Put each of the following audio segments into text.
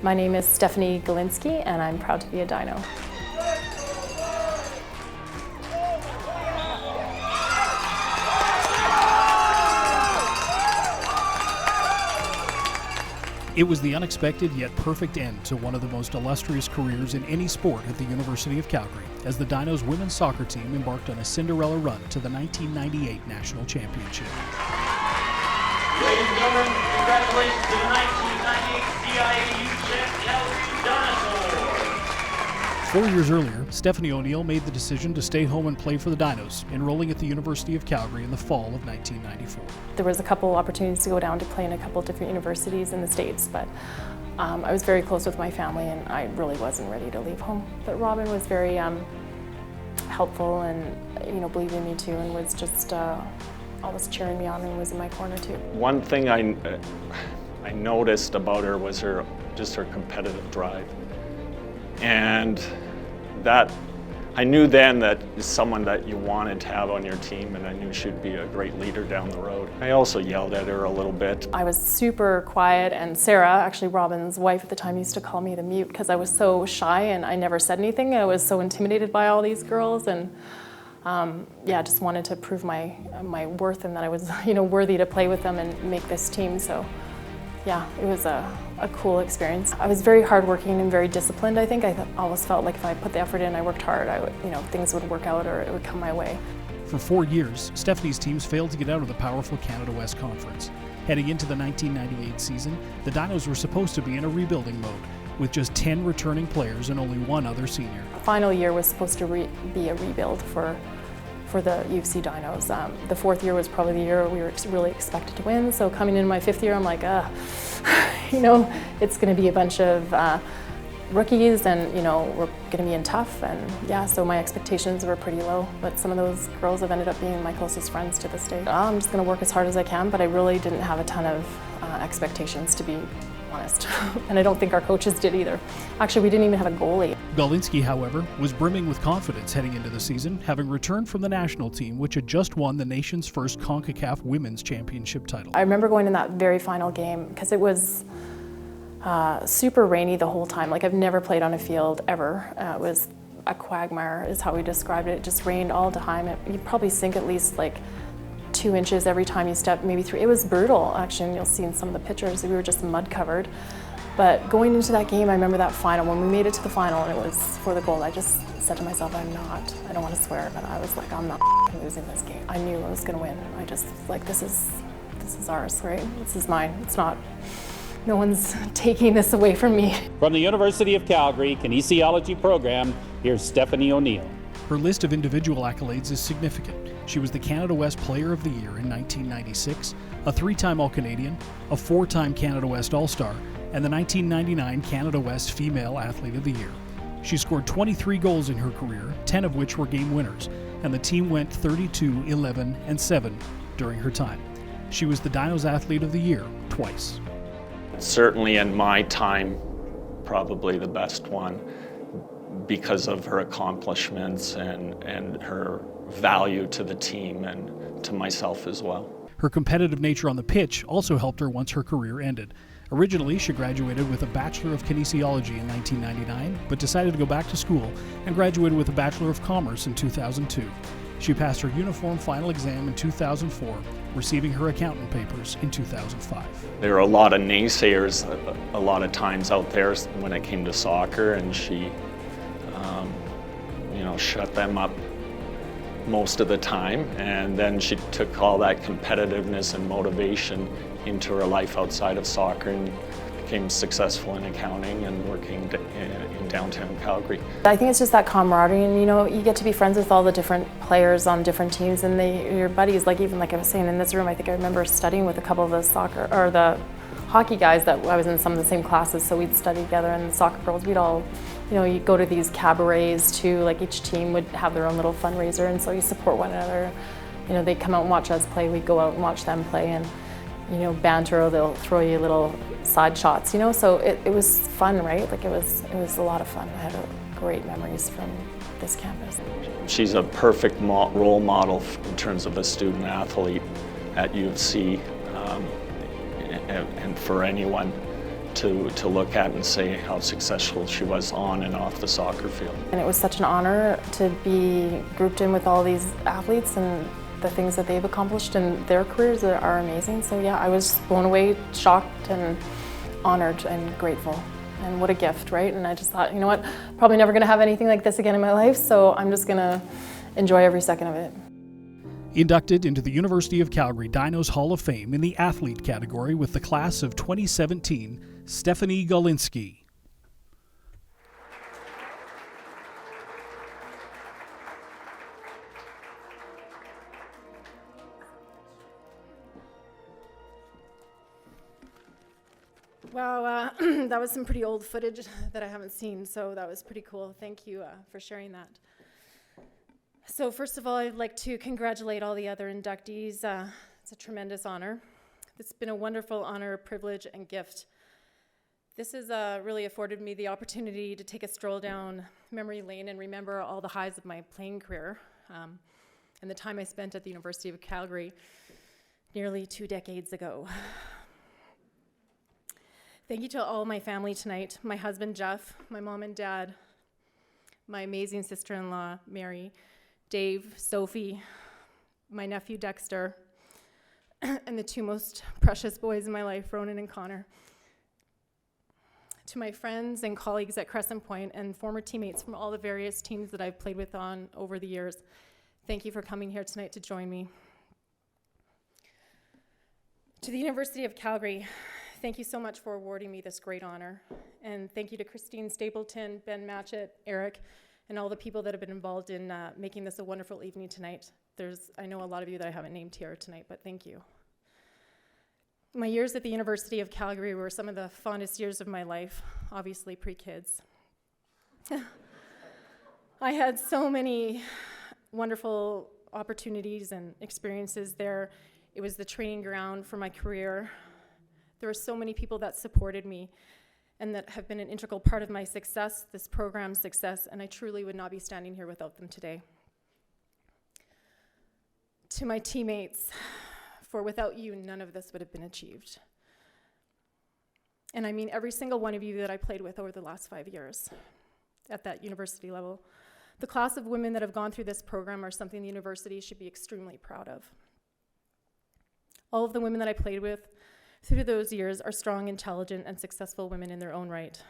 My name is Stephanie Gawlinski, and I'm proud to be a Dino. It was the unexpected yet perfect end to one of the most illustrious careers in any sport at the University of Calgary, as the Dinos women's soccer team embarked on a Cinderella run to the 1998 National Championship. Ladies and gentlemen, congratulations to the 1998 CIAU champ Calgary Dinosaurs. 4 years earlier, Stephanie O'Neill made the decision to stay home and play for the Dinos, enrolling at the University of Calgary in the fall of 1994. There was a couple opportunities to go down to play in a couple different universities in the States, but I was very close with my family and I really wasn't ready to leave home. But Robin was very helpful and believed in me too, and was just always cheering me on and was in my corner too. One thing I noticed about her was her competitive drive. And that, I knew then that is someone that you wanted to have on your team, and I knew she'd be a great leader down the road. I also yelled at her a little bit. I was super quiet, and Sarah, actually Robin's wife at the time, used to call me the mute because I was so shy and I never said anything. I was so intimidated by all these girls, and just wanted to prove my worth and that I was worthy to play with them and make this team. So yeah, it was a cool experience. I was very hardworking and very disciplined, I think. I always felt like if I put the effort in, I worked hard, things would work out or it would come my way. For 4 years, Stephanie's teams failed to get out of the powerful Canada West Conference. Heading into the 1998 season, the Dinos were supposed to be in a rebuilding mode, with just 10 returning players and only one other senior. The final year was supposed to be a rebuild for the U of C Dinos. The fourth year was probably the year we were really expected to win, so coming into my fifth year, I'm like, it's going to be a bunch of rookies, and we're going to be in tough, and yeah, so my expectations were pretty low, but some of those girls have ended up being my closest friends to this day. I'm just going to work as hard as I can, but I really didn't have a ton of expectations, to be honest. And I don't think our coaches did either. Actually, we didn't even have a goalie. Gawlinski, however, was brimming with confidence heading into the season, having returned from the national team, which had just won the nation's first CONCACAF Women's Championship title. I remember going in that very final game because it was super rainy the whole time. Like, I've never played on a field ever. It was a quagmire is how we described it. It just rained all the time. You'd probably sink at least like 2 inches every time you stepped, maybe 3. It was brutal, actually, and you'll see in some of the pictures, we were just mud covered. But going into that game, I remember that final, when we made it to the final and it was for the gold, I just said to myself, I don't want to swear, but I was like, I'm not losing this game. I knew I was going to win. I just was like, this is ours, right? This is mine. It's not, no one's taking this away from me. From the University of Calgary Kinesiology program, here's Stephanie O'Neill. Her list of individual accolades is significant. She was the Canada West Player of the Year in 1996, a 3-time All-Canadian, a 4-time Canada West All-Star, and the 1999 Canada West Female Athlete of the Year. She scored 23 goals in her career, 10 of which were game winners, and the team went 32, 11, and 7 during her time. She was the Dinos Athlete of the Year twice. Certainly in my time, probably the best one, because of her accomplishments and her value to the team and to myself as well. Her competitive nature on the pitch also helped her once her career ended. Originally, she graduated with a Bachelor of Kinesiology in 1999, but decided to go back to school and graduated with a Bachelor of Commerce in 2002. She passed her uniform final exam in 2004, receiving her accountant papers in 2005. There were a lot of naysayers a lot of times out there when it came to soccer, and she shut them up most of the time, and then she took all that competitiveness and motivation into her life outside of soccer and became successful in accounting and working in downtown Calgary. I think it's just that camaraderie, and you get to be friends with all the different players on different teams, and your buddies, even like I was saying in this room, I think I remember studying with a couple of the hockey guys that I was in some of the same classes, so we'd study together, and the soccer girls, we'd all, you go to these cabarets too, like each team would have their own little fundraiser, and so you support one another. They'd come out and watch us play, we'd go out and watch them play, and banter, or they'll throw you little side shots, so it was fun, right? Like it was a lot of fun. I had great memories from this campus. She's a perfect role model in terms of a student athlete at U of C, and for anyone to look at and say how successful she was on and off the soccer field. And it was such an honor to be grouped in with all these athletes, and the things that they've accomplished in their careers are amazing. So yeah, I was blown away, shocked, and honored and grateful. And what a gift, right? And I just thought, you know what, probably never gonna have anything like this again in my life, so I'm just gonna enjoy every second of it. Inducted into the University of Calgary Dinos Hall of Fame in the athlete category with the class of 2017, Stephanie Gawlinski. Wow, that was some pretty old footage that I haven't seen, so that was pretty cool. Thank you for sharing that. So first of all, I'd like to congratulate all the other inductees. It's a tremendous honor. It's been a wonderful honor, privilege, and gift. This has really afforded me the opportunity to take a stroll down memory lane and remember all the highs of my playing career and the time I spent at the University of Calgary nearly 2 decades ago. Thank you to all my family tonight, my husband Jeff, my mom and dad, my amazing sister-in-law Mary, Dave, Sophie, my nephew Dexter, and the 2 most precious boys in my life, Ronan and Connor. To my friends and colleagues at Crescent Point and former teammates from all the various teams that I've played with on over the years, thank you for coming here tonight to join me. To the University of Calgary, thank you so much for awarding me this great honor. And thank you to Christine Stapleton, Ben Matchett, Eric, and all the people that have been involved in making this a wonderful evening tonight. I know a lot of you that I haven't named here tonight, but thank you. My years at the University of Calgary were some of the fondest years of my life, obviously pre-kids. I had so many wonderful opportunities and experiences there. It was the training ground for my career. There were so many people that supported me and that have been an integral part of my success, this program's success, and I truly would not be standing here without them today. To my teammates, for without you, none of this would have been achieved. And I mean every single one of you that I played with over the last 5 years at that university level. The class of women that have gone through this program are something the university should be extremely proud of. All of the women that I played with through those years are strong, intelligent, and successful women in their own right.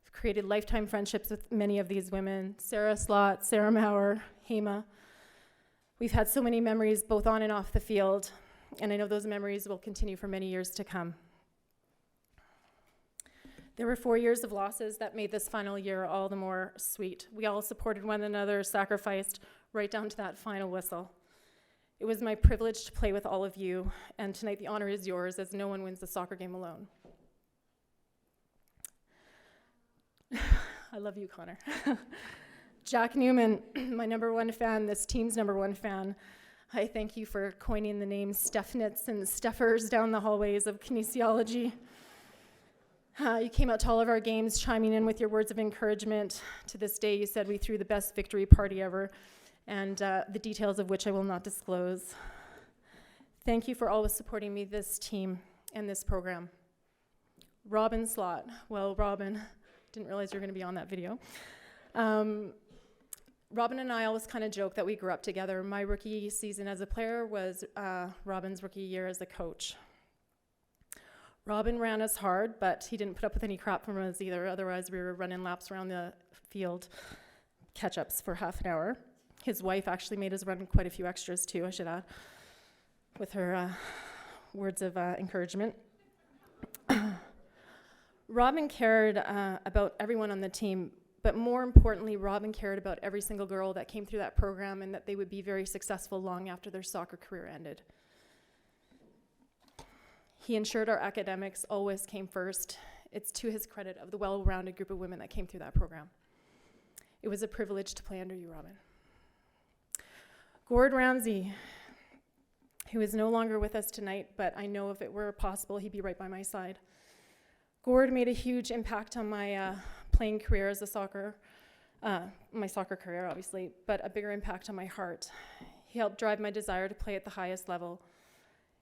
I've created lifetime friendships with many of these women, Sarah Slott, Sarah Maurer, Hema. We've had so many memories both on and off the field, and I know those memories will continue for many years to come. There were 4 years of losses that made this final year all the more sweet. We all supported one another, sacrificed right down to that final whistle. It was my privilege to play with all of you, and tonight the honor is yours, as no one wins the soccer game alone. I love you, Connor. Jack Newman, my #1 fan, this team's #1 fan, I thank you for coining the names Stephnits and Steffers down the hallways of kinesiology. You came out to all of our games, chiming in with your words of encouragement. To this day, you said we threw the best victory party ever, and the details of which I will not disclose. Thank you for always supporting me, this team, and this program. Robin Slott. Well, Robin, didn't realize you were going to be on that video. Robin and I always kind of joke that we grew up together. My rookie season as a player was Robin's rookie year as a coach. Robin ran us hard, but he didn't put up with any crap from us either. Otherwise, we were running laps around the field, catch-ups for half an hour. His wife actually made us run quite a few extras too, I should add, with her words of encouragement. Robin cared about everyone on the team, but more importantly, Robin cared about every single girl that came through that program and that they would be very successful long after their soccer career ended. He ensured our academics always came first. It's to his credit of the well-rounded group of women that came through that program. It was a privilege to play under you, Robin. Gord Ramsey, who is no longer with us tonight, but I know if it were possible, he'd be right by my side. Gord made a huge impact on my playing career as my soccer career, obviously, but a bigger impact on my heart. He helped drive my desire to play at the highest level.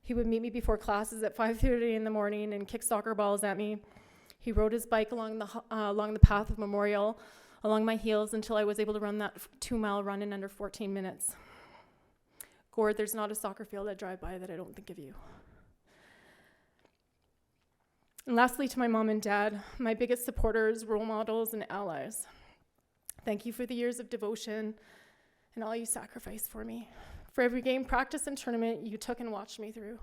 He would meet me before classes at 5:30 in the morning and kick soccer balls at me. He rode his bike along the path of Memorial, along my heels, until I was able to run that 2-mile run in under 14 minutes. Gord, there's not a soccer field I drive by that I don't think of you. And lastly, to my mom and dad, my biggest supporters, role models, and allies. Thank you for the years of devotion and all you sacrificed for me. For every game, practice, and tournament you took and watched me through.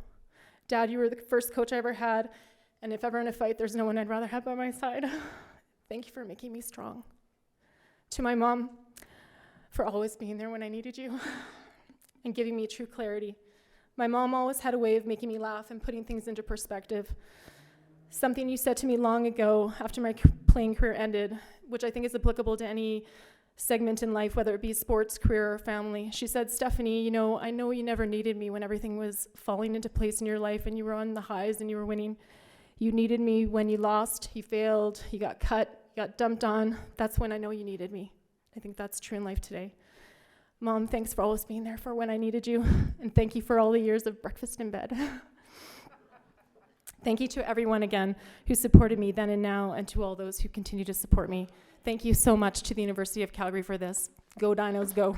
Dad, you were the first coach I ever had, and if ever in a fight, there's no one I'd rather have by my side. Thank you for making me strong. To my mom, for always being there when I needed you and giving me true clarity. My mom always had a way of making me laugh and putting things into perspective. Something you said to me long ago after my playing career ended, which I think is applicable to any segment in life, whether it be sports, career, or family. She said, Stephanie, I know you never needed me when everything was falling into place in your life and you were on the highs and you were winning. You needed me when you lost, you failed, you got cut, you got dumped on. That's when I know you needed me. I think that's true in life today. Mom, thanks for always being there for when I needed you, and thank you for all the years of breakfast in bed. Thank you to everyone again who supported me then and now, and to all those who continue to support me. Thank you so much to the University of Calgary for this. Go Dinos, go.